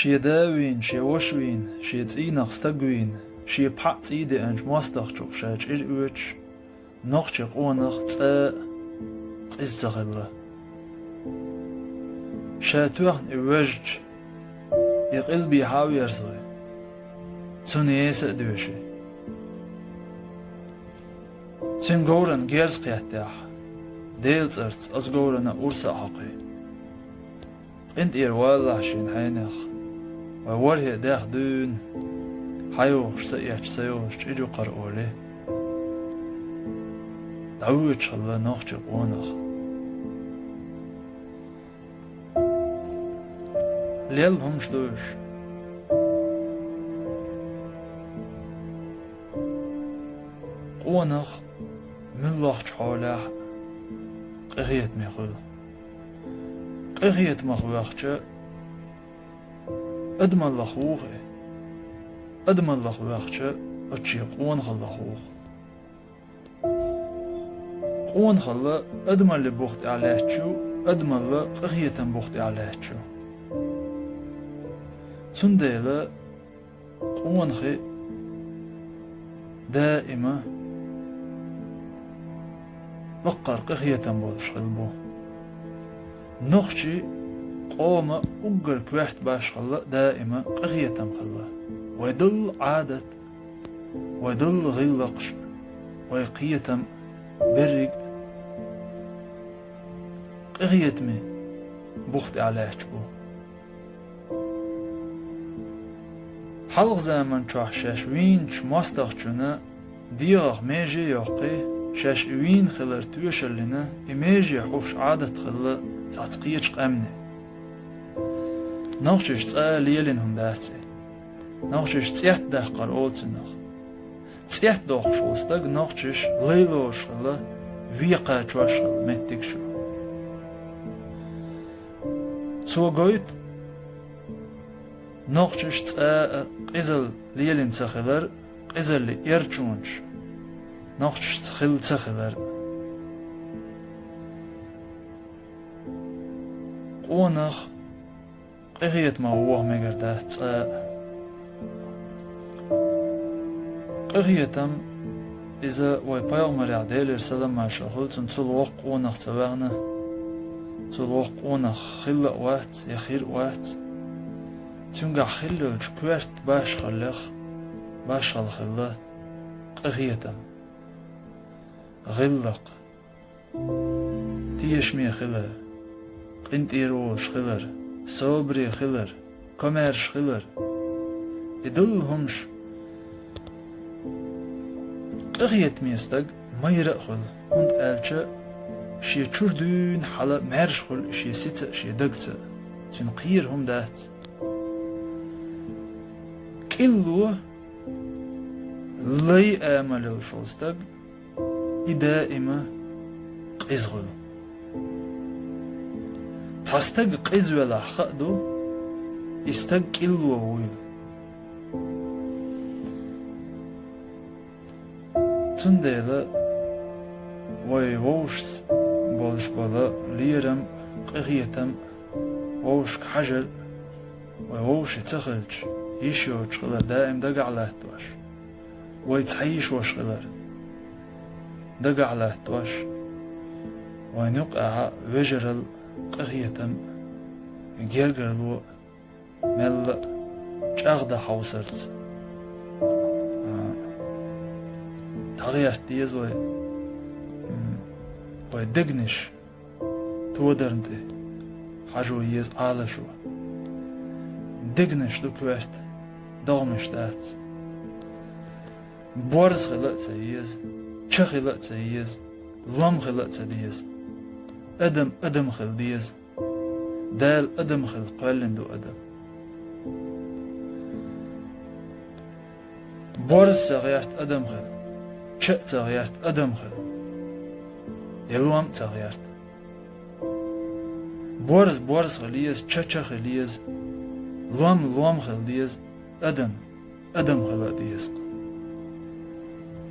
شي داوين شي وشوين شي تسينخ ستقوين شي بحق تسيدي انش مواستخ شاج إرقوش نخش قونخ تساء قزغ الله شاتوخن إوجج يقلبي حاوي يرزوي سنيس دوشي سن غورن جيرز قيحتاح ديلز ارتس از غورن أورسا حقي انت والله شين حينخ ووره داخ دون حيوش سيحش سيوش إجو قرأولي دعوتش الله نخش قونخ ليل همش دوش قونخ ملوخ حوله قهيت ميخل قهيت مخوخش أدمن لخوخي أدمن لخوخش أتشي قونخ لخوخ قونخ الله أدمن لبوخت عليهشو أدمن لقهيت بوخت عليهشو سنديلا قونخي دائما بقر قهية بولش خلبو نخشي قوما أقر كوحت باش خلا دائما قهية خلا ويدل عادة ويدل غلقش ويقية برق قهية مي بوخت عليهش بو حلق زمن چاح شش وينش ماستخچونه ديغ ميجي يوقي شش وين خلر توشلنا إميجي حوش عادة خلا تعتقيش قامني نخشش تسأل ليلين هم داتي نخشش تسيحت ده قرأولت نخ تسيحت دوخ شوستاق نخشش ليلوش خلا ويقا چوش خلا متك شو تو قويت نخشش تسأل قزل ليلين تخلر قزل لي إرچونش نخشش تخل تخلر قونخ قهيت ما هو مقرده قهيتم إذا ويبايغمر يعديل سلام ما شغل تنتلوق قونخ تواغنا تلوق قونخ خلق واحد يخير واحد تنقع خلق كوارت باش خلق باش خلق قهيتم غلق تيشمي خلر قنت إيروش خلر صبري خلر كمرش خلر إدلهمش قغيت ميستق ما يرأخل und ألشا شي چردون حالا مرش خل شي سيتا شي دقتا تنقيرهم دات كلو لي آملو شوستق دائما قزغل تستق قزولا خدو يستق كلو ويل تنديلا ويوش بولش بلا ليرم قهيتم ووش حجر ويوش تخلج يشوش خلر دائم دقع لهتوش ويتحيش وش خلر دقع لهتوش وينقع وجرل قهيتم جيرجرلو مل شاغدا حوسرت تغيرت ديز ويدقنش تودرنتي حاجو يز عالشو دقنش دكوات دومش دات بورز خلقت سيز چه خلقت سيز لم خلقت سديز أدم خل ديز دال أدم خل قلندو أدم بورز سغيرت أدم خل چه تغيرت أدم خل يلوم تغيرت بورز خليز چه خليز لوم خليز أدم خل ديز